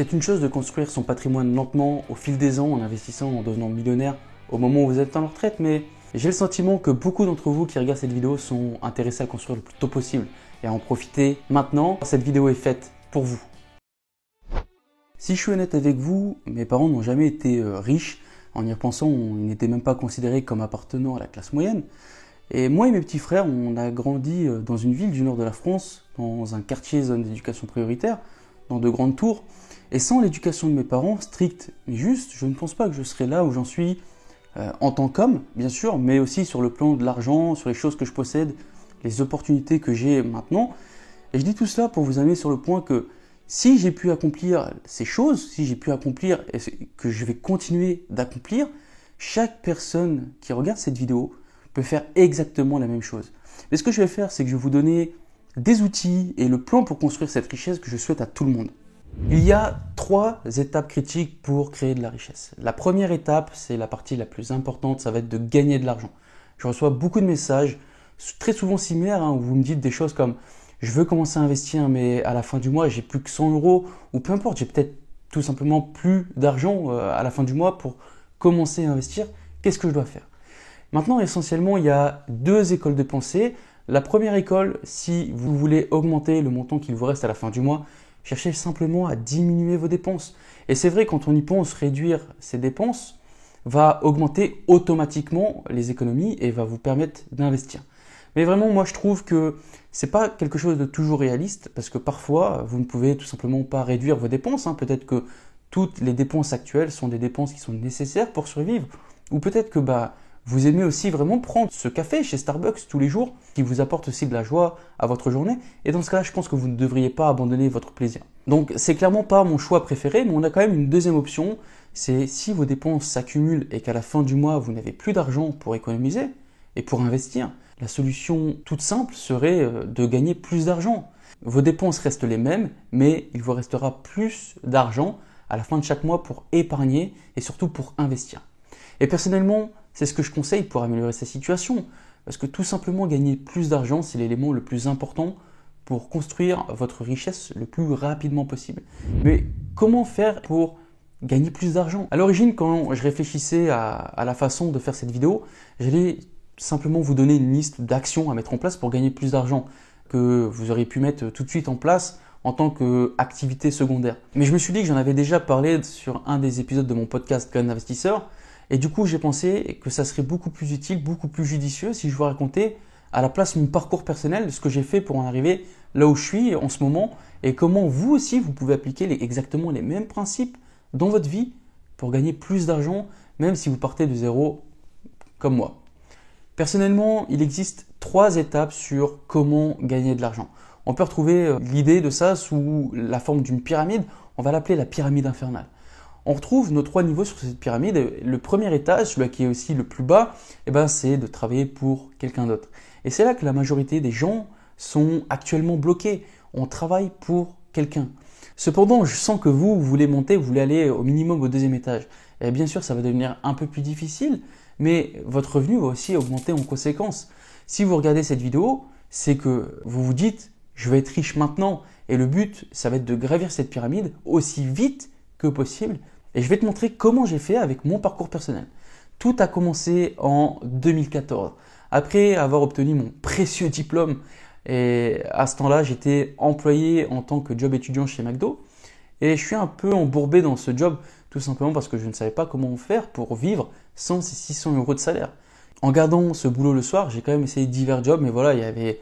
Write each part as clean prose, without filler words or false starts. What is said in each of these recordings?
C'est une chose de construire son patrimoine lentement, au fil des ans, en investissant, en devenant millionnaire au moment où vous êtes en retraite, mais j'ai le sentiment que beaucoup d'entre vous qui regardent cette vidéo sont intéressés à le construire le plus tôt possible et à en profiter maintenant. Cette vidéo est faite pour vous. Si je suis honnête avec vous, mes parents n'ont jamais été riches. En y repensant, ils n'étaient même pas considérés comme appartenant à la classe moyenne. Et moi et mes petits frères, on a grandi dans une ville du nord de la France, dans un quartier zone d'éducation prioritaire, dans de grandes tours. Et sans l'éducation de mes parents, stricte mais juste, je ne pense pas que je serais là où j'en suis en tant qu'homme, bien sûr, mais aussi sur le plan de l'argent, sur les choses que je possède, les opportunités que j'ai maintenant. Et je dis tout cela pour vous amener sur le point que si j'ai pu accomplir ces choses, si j'ai pu accomplir et que je vais continuer d'accomplir, chaque personne qui regarde cette vidéo peut faire exactement la même chose. Mais ce que je vais faire, c'est que je vais vous donner des outils et le plan pour construire cette richesse que je souhaite à tout le monde. Il y a 3 étapes critiques pour créer de la richesse. La première étape, c'est la partie la plus importante, ça va être de gagner de l'argent. Je reçois beaucoup de messages, très souvent similaires, où vous me dites des choses comme « je veux commencer à investir, mais à la fin du mois, j'ai plus que 100 €, ou peu importe, j'ai peut-être tout simplement plus d'argent à la fin du mois pour commencer à investir, qu'est-ce que je dois faire ?» Maintenant, essentiellement, il y a 2 écoles de pensée. La première école, si vous voulez augmenter le montant qu'il vous reste à la fin du mois, cherchez simplement à diminuer vos dépenses. Et c'est vrai, quand on y pense, réduire ses dépenses va augmenter automatiquement les économies et va vous permettre d'investir. Mais vraiment, moi, je trouve que c'est pas quelque chose de toujours réaliste parce que parfois, vous ne pouvez tout simplement pas réduire vos dépenses. Peut-être que toutes les dépenses actuelles sont des dépenses qui sont nécessaires pour survivre. Ou peut-être que vous aimez aussi vraiment prendre ce café chez Starbucks tous les jours qui vous apporte aussi de la joie à votre journée. Et dans ce cas-là, je pense que vous ne devriez pas abandonner votre plaisir. Donc, c'est clairement pas mon choix préféré, mais on a quand même une deuxième option. C'est si vos dépenses s'accumulent et qu'à la fin du mois, vous n'avez plus d'argent pour économiser et pour investir, la solution toute simple serait de gagner plus d'argent. Vos dépenses restent les mêmes, mais il vous restera plus d'argent à la fin de chaque mois pour épargner et surtout pour investir. Et personnellement, c'est ce que je conseille pour améliorer sa situation. Parce que tout simplement gagner plus d'argent, c'est l'élément le plus important pour construire votre richesse le plus rapidement possible. Mais comment faire pour gagner plus d'argent? À l'origine, quand je réfléchissais à la façon de faire cette vidéo, j'allais simplement vous donner une liste d'actions à mettre en place pour gagner plus d'argent que vous auriez pu mettre tout de suite en place en tant qu'activité secondaire. Mais je me suis dit que j'en avais déjà parlé sur un des épisodes de mon podcast Graines d'Investisseur. Et du coup, j'ai pensé que ça serait beaucoup plus utile, beaucoup plus judicieux si je vous racontais à la place mon parcours personnel de ce que j'ai fait pour en arriver là où je suis en ce moment et comment vous aussi, vous pouvez appliquer exactement les mêmes principes dans votre vie pour gagner plus d'argent, même si vous partez de zéro comme moi. Personnellement, il existe 3 étapes sur comment gagner de l'argent. On peut retrouver l'idée de ça sous la forme d'une pyramide, on va l'appeler la pyramide infernale. On retrouve nos 3 niveaux sur cette pyramide. Le premier étage, celui qui est aussi le plus bas, c'est de travailler pour quelqu'un d'autre. Et c'est là que la majorité des gens sont actuellement bloqués. On travaille pour quelqu'un. Cependant, je sens que vous voulez monter, vous voulez aller au minimum au 2e étage. Et bien sûr, ça va devenir un peu plus difficile, mais votre revenu va aussi augmenter en conséquence. Si vous regardez cette vidéo, c'est que vous vous dites « je vais être riche maintenant ». Et le but, ça va être de gravir cette pyramide aussi vite que possible. Et je vais te montrer comment j'ai fait avec mon parcours personnel. Tout a commencé en 2014. Après avoir obtenu mon précieux diplôme, et à ce temps-là, j'étais employé en tant que job étudiant chez McDo. Et je suis un peu embourbé dans ce job, tout simplement parce que je ne savais pas comment faire pour vivre sans ces 600 € de salaire. En gardant ce boulot le soir, j'ai quand même essayé divers jobs, mais voilà, il y avait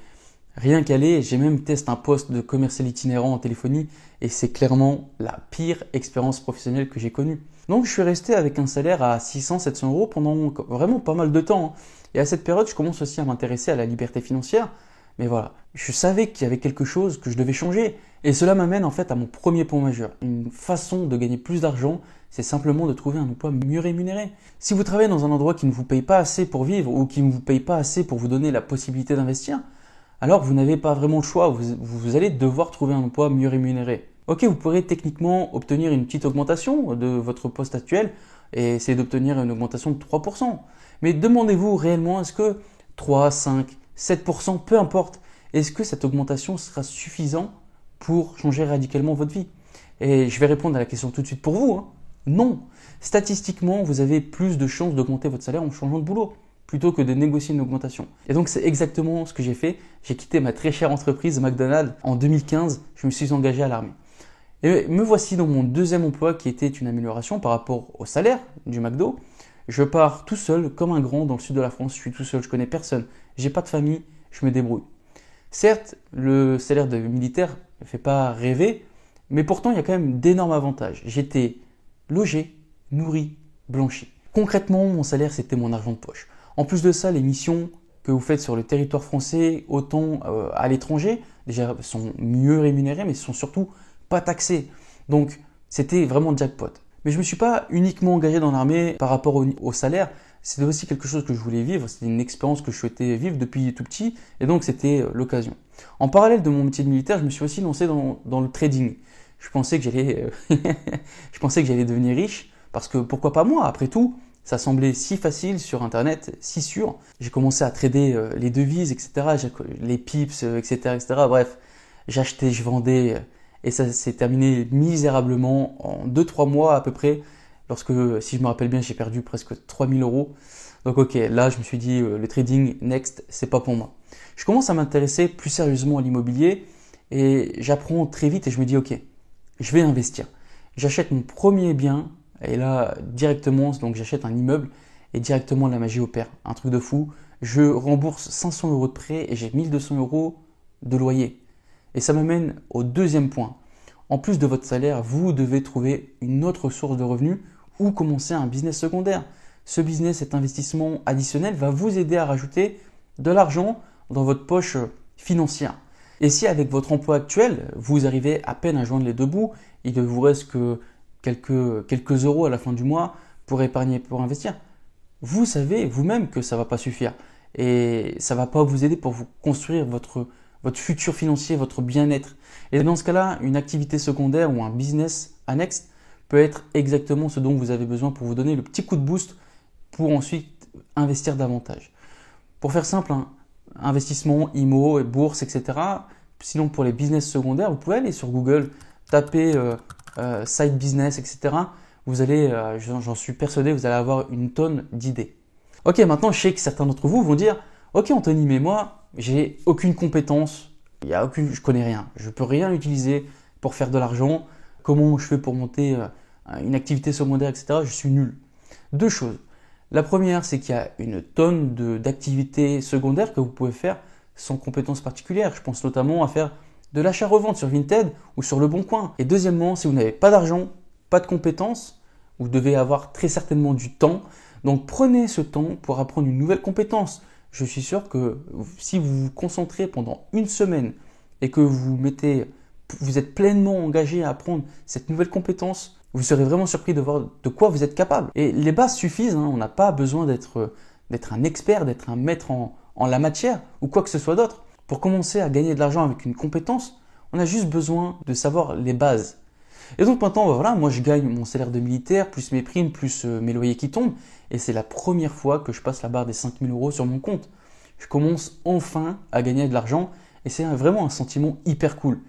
rien qu'à aller. J'ai même testé un poste de commercial itinérant en téléphonie et c'est clairement la pire expérience professionnelle que j'ai connue. Donc je suis resté avec un salaire à 600-700 € pendant vraiment pas mal de temps. Et à cette période, je commence aussi à m'intéresser à la liberté financière. Mais voilà, je savais qu'il y avait quelque chose que je devais changer. Et cela m'amène en fait à mon premier point majeur. Une façon de gagner plus d'argent, c'est simplement de trouver un emploi mieux rémunéré. Si vous travaillez dans un endroit qui ne vous paye pas assez pour vivre ou qui ne vous paye pas assez pour vous donner la possibilité d'investir, alors vous n'avez pas vraiment le choix, vous allez devoir trouver un emploi mieux rémunéré. Ok, vous pourrez techniquement obtenir une petite augmentation de votre poste actuel et essayer d'obtenir une augmentation de 3%. Mais demandez-vous réellement, est-ce que 3, 5, 7%, peu importe, est-ce que cette augmentation sera suffisante pour changer radicalement votre vie? Et je vais répondre à la question tout de suite pour vous, hein. Non. Statistiquement, vous avez plus de chances d'augmenter votre salaire en changeant de boulot plutôt que de négocier une augmentation. Et donc, c'est exactement ce que j'ai fait. J'ai quitté ma très chère entreprise McDonald's en 2015. Je me suis engagé à l'armée. Et me voici dans mon deuxième emploi qui était une amélioration par rapport au salaire du McDo. Je pars tout seul comme un grand dans le sud de la France. Je suis tout seul, je connais personne. J'ai pas de famille, je me débrouille. Certes, le salaire de militaire ne fait pas rêver, mais pourtant il y a quand même d'énormes avantages. J'étais logé, nourri, blanchi. Concrètement, mon salaire c'était mon argent de poche. En plus de ça, les missions que vous faites sur le territoire français, autant à l'étranger, déjà sont mieux rémunérées, mais sont surtout pas taxées. Donc c'était vraiment jackpot. Mais je ne me suis pas uniquement engagé dans l'armée par rapport au salaire. C'était aussi quelque chose que je voulais vivre. C'était une expérience que je souhaitais vivre depuis tout petit. Et donc, c'était l'occasion. En parallèle de mon métier de militaire, je me suis aussi lancé dans le trading. Je pensais que j'allais devenir riche parce que pourquoi pas moi? Après tout, ça semblait si facile sur Internet, si sûr. J'ai commencé à trader les devises, etc., les pips, etc., etc. Bref, j'achetais, je vendais. Et ça s'est terminé misérablement en 2-3 mois à peu près, lorsque, si je me rappelle bien, j'ai perdu presque 3000 euros. Donc ok, là je me suis dit, le trading, next, c'est pas pour moi. Je commence à m'intéresser plus sérieusement à l'immobilier et j'apprends très vite et je me dis, ok, je vais investir. J'achète mon premier bien et là, directement, donc j'achète un immeuble et directement la magie opère. Un truc de fou. Je rembourse 500 euros de prêt et j'ai 1200 euros de loyer. Et ça m'amène au deuxième point. En plus de votre salaire, vous devez trouver une autre source de revenus ou commencer un business secondaire. Ce business, cet investissement additionnel va vous aider à rajouter de l'argent dans votre poche financière. Et si avec votre emploi actuel, vous arrivez à peine à joindre les deux bouts, il ne vous reste que quelques euros à la fin du mois pour épargner, pour investir, vous savez vous-même que ça ne va pas suffire. Et ça ne va pas vous aider pour vous construire votre futur financier, votre bien-être. Et dans ce cas-là, une activité secondaire ou un business annexe peut être exactement ce dont vous avez besoin pour vous donner le petit coup de boost pour ensuite investir davantage. Pour faire simple, hein, investissement, IMO, bourse, etc. Sinon, pour les business secondaires, vous pouvez aller sur Google, taper side business, etc. Vous allez, j'en suis persuadé, vous allez avoir une tonne d'idées. Ok, maintenant, je sais que certains d'entre vous vont dire « Ok Anthony, mais moi, j'ai aucune compétence, je connais rien, je peux rien utiliser pour faire de l'argent. Comment je fais pour monter une activité secondaire, etc. Je suis nul. » Deux choses. La première, c'est qu'il y a une tonne d'activités secondaires que vous pouvez faire sans compétences particulières. Je pense notamment à faire de l'achat-revente sur Vinted ou sur Le Bon Coin. Et deuxièmement, si vous n'avez pas d'argent, pas de compétences, vous devez avoir très certainement du temps. Donc prenez ce temps pour apprendre une nouvelle compétence. Je suis sûr que si vous vous concentrez pendant une semaine et que vous êtes pleinement engagé à apprendre cette nouvelle compétence, vous serez vraiment surpris de voir de quoi vous êtes capable. Et les bases suffisent, hein, on n'a pas besoin d'être un expert, d'être un maître en la matière ou quoi que ce soit d'autre. Pour commencer à gagner de l'argent avec une compétence, on a juste besoin de savoir les bases. Et donc maintenant, voilà, moi je gagne mon salaire de militaire, plus mes primes, plus mes loyers qui tombent. Et c'est la première fois que je passe la barre des 5000 euros sur mon compte. Je commence enfin à gagner de l'argent et c'est vraiment un sentiment hyper cool.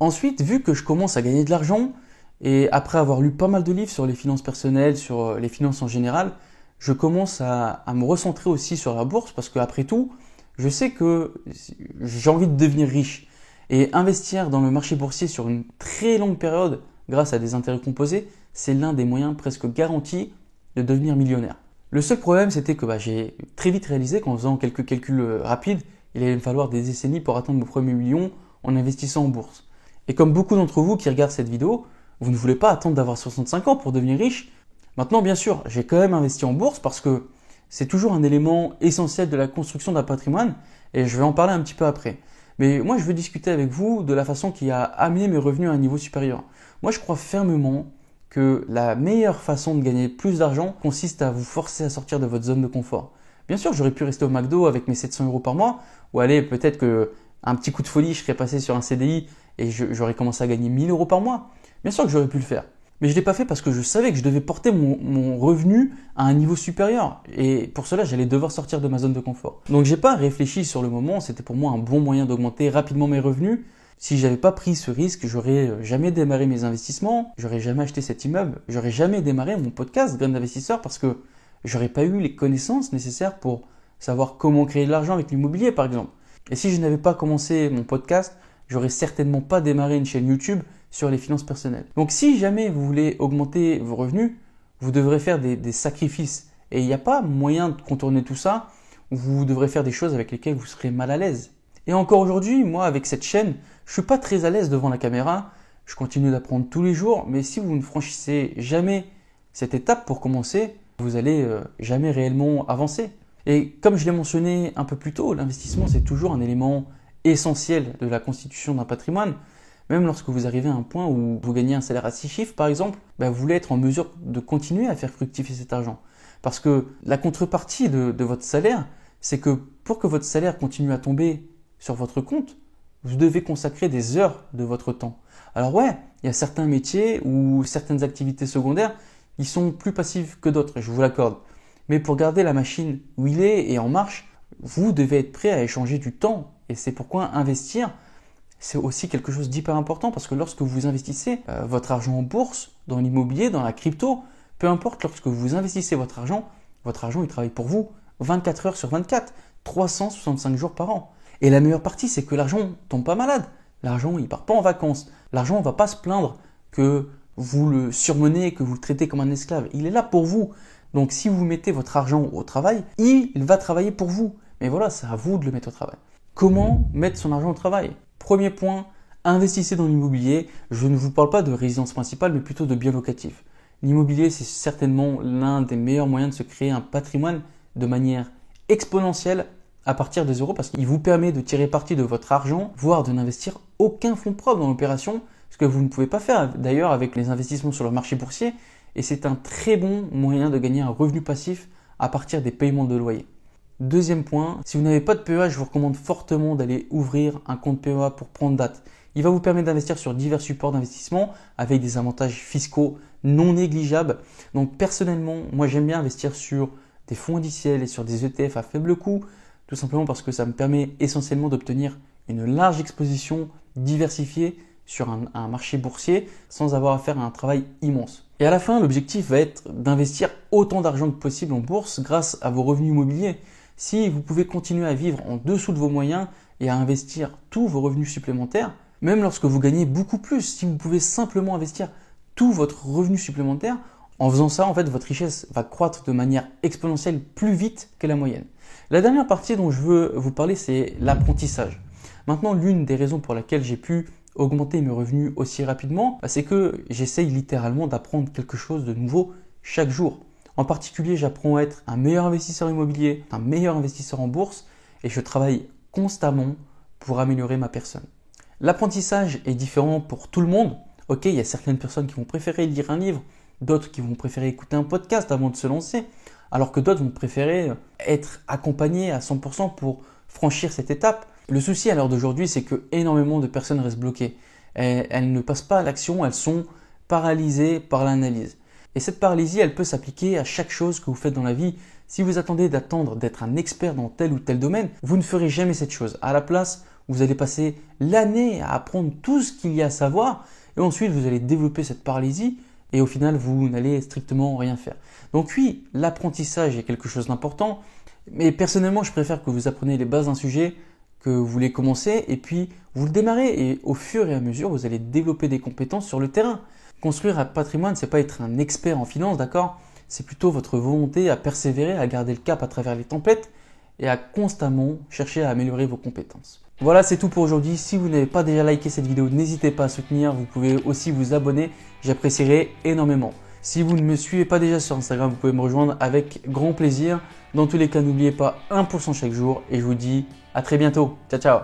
Ensuite, vu que je commence à gagner de l'argent et après avoir lu pas mal de livres sur les finances personnelles, sur les finances en général, je commence à me recentrer aussi sur la bourse parce qu'après tout, je sais que j'ai envie de devenir riche. Et investir dans le marché boursier sur une très longue période grâce à des intérêts composés, c'est l'un des moyens presque garantis de devenir millionnaire. Le seul problème, c'était que j'ai très vite réalisé qu'en faisant quelques calculs rapides, il allait me falloir des décennies pour atteindre mon premier million en investissant en bourse. Et comme beaucoup d'entre vous qui regardent cette vidéo, vous ne voulez pas attendre d'avoir 65 ans pour devenir riche. Maintenant, bien sûr, j'ai quand même investi en bourse parce que c'est toujours un élément essentiel de la construction d'un patrimoine et je vais en parler un petit peu après. Mais moi, je veux discuter avec vous de la façon qui a amené mes revenus à un niveau supérieur. Moi, je crois fermement que la meilleure façon de gagner plus d'argent consiste à vous forcer à sortir de votre zone de confort. Bien sûr, j'aurais pu rester au McDo avec mes 700 euros par mois, ou aller peut-être qu'un petit coup de folie, je serais passé sur un CDI et j'aurais commencé à gagner 1000 euros par mois. Bien sûr que j'aurais pu le faire. Mais je ne l'ai pas fait parce que je savais que je devais porter mon revenu à un niveau supérieur. Et pour cela, j'allais devoir sortir de ma zone de confort. Donc, je n'ai pas réfléchi sur le moment. C'était pour moi un bon moyen d'augmenter rapidement mes revenus. Si j'avais pas pris ce risque, j'aurais jamais démarré mes investissements, j'aurais jamais acheté cet immeuble, j'aurais jamais démarré mon podcast Graines d'investisseur parce que j'aurais pas eu les connaissances nécessaires pour savoir comment créer de l'argent avec l'immobilier par exemple. Et si je n'avais pas commencé mon podcast, j'aurais certainement pas démarré une chaîne YouTube sur les finances personnelles. Donc si jamais vous voulez augmenter vos revenus, vous devrez faire des sacrifices. Et il n'y a pas moyen de contourner tout ça. Vous devrez faire des choses avec lesquelles vous serez mal à l'aise. Et encore aujourd'hui, moi avec cette chaîne, je suis pas très à l'aise devant la caméra. Je continue d'apprendre tous les jours. Mais si vous ne franchissez jamais cette étape pour commencer, vous allez jamais réellement avancer. Et comme je l'ai mentionné un peu plus tôt, l'investissement c'est toujours un élément essentiel de la constitution d'un patrimoine. Même lorsque vous arrivez à un point où vous gagnez un salaire à 6 chiffres par exemple, vous voulez être en mesure de continuer à faire fructifier cet argent. Parce que la contrepartie de votre salaire, c'est que pour que votre salaire continue à tomber sur votre compte, vous devez consacrer des heures de votre temps. Alors ouais, il y a certains métiers ou certaines activités secondaires qui sont plus passives que d'autres, je vous l'accorde. Mais pour garder la machine où il est et en marche, vous devez être prêt à échanger du temps. Et c'est pourquoi investir, c'est aussi quelque chose d'hyper important parce que lorsque vous investissez votre argent en bourse, dans l'immobilier, dans la crypto, peu importe, lorsque vous investissez votre argent il travaille pour vous 24 heures sur 24, 365 jours par an. Et la meilleure partie, c'est que l'argent ne tombe pas malade. L'argent, il ne part pas en vacances. L'argent ne va pas se plaindre que vous le surmenez, que vous le traitez comme un esclave. Il est là pour vous. Donc si vous mettez votre argent au travail, il va travailler pour vous. Mais voilà, c'est à vous de le mettre au travail. Comment mettre son argent au travail? Premier point, investissez dans l'immobilier. Je ne vous parle pas de résidence principale, mais plutôt de biens locatifs. L'immobilier, c'est certainement l'un des meilleurs moyens de se créer un patrimoine de manière exponentielle à partir de zéro parce qu'il vous permet de tirer parti de votre argent, voire de n'investir aucun fonds propre dans l'opération, ce que vous ne pouvez pas faire d'ailleurs avec les investissements sur le marché boursier. Et c'est un très bon moyen de gagner un revenu passif à partir des paiements de loyer. Deuxième point, si vous n'avez pas de PEA, je vous recommande fortement d'aller ouvrir un compte PEA pour prendre date. Il va vous permettre d'investir sur divers supports d'investissement avec des avantages fiscaux non négligeables. Donc personnellement, moi j'aime bien investir sur des fonds indiciels et sur des ETF à faible coût, tout simplement parce que ça me permet essentiellement d'obtenir une large exposition diversifiée sur un marché boursier sans avoir à faire un travail immense. Et à la fin, l'objectif va être d'investir autant d'argent que possible en bourse grâce à vos revenus immobiliers. Si vous pouvez continuer à vivre en dessous de vos moyens et à investir tous vos revenus supplémentaires, même lorsque vous gagnez beaucoup plus, si vous pouvez simplement investir tout votre revenu supplémentaire, en faisant ça, en fait, votre richesse va croître de manière exponentielle plus vite que la moyenne. La dernière partie dont je veux vous parler, c'est l'apprentissage. Maintenant, l'une des raisons pour laquelle j'ai pu augmenter mes revenus aussi rapidement, c'est que j'essaye littéralement d'apprendre quelque chose de nouveau chaque jour. En particulier, j'apprends à être un meilleur investisseur immobilier, un meilleur investisseur en bourse et je travaille constamment pour améliorer ma personne. L'apprentissage est différent pour tout le monde. Ok, il y a certaines personnes qui vont préférer lire un livre, d'autres qui vont préférer écouter un podcast avant de se lancer, alors que d'autres vont préférer être accompagnés à 100% pour franchir cette étape. Le souci à l'heure d'aujourd'hui, c'est que énormément de personnes restent bloquées. Elles ne passent pas à l'action, elles sont paralysées par l'analyse. Et cette paralysie, elle peut s'appliquer à chaque chose que vous faites dans la vie. Si vous attendez d'être un expert dans tel ou tel domaine, vous ne ferez jamais cette chose. À la place, vous allez passer l'année à apprendre tout ce qu'il y a à savoir et ensuite vous allez développer cette paralysie et au final, vous n'allez strictement rien faire. Donc oui, l'apprentissage est quelque chose d'important, mais personnellement, je préfère que vous appreniez les bases d'un sujet, que vous voulez commencer et puis vous le démarrez et au fur et à mesure, vous allez développer des compétences sur le terrain. Construire un patrimoine, c'est pas être un expert en finance, d'accord? C'est plutôt votre volonté à persévérer, à garder le cap à travers les tempêtes et à constamment chercher à améliorer vos compétences. Voilà, c'est tout pour aujourd'hui. Si vous n'avez pas déjà liké cette vidéo, n'hésitez pas à soutenir. Vous pouvez aussi vous abonner, j'apprécierai énormément. Si vous ne me suivez pas déjà sur Instagram, vous pouvez me rejoindre avec grand plaisir. Dans tous les cas, n'oubliez pas 1% chaque jour et je vous dis à très bientôt. Ciao, ciao!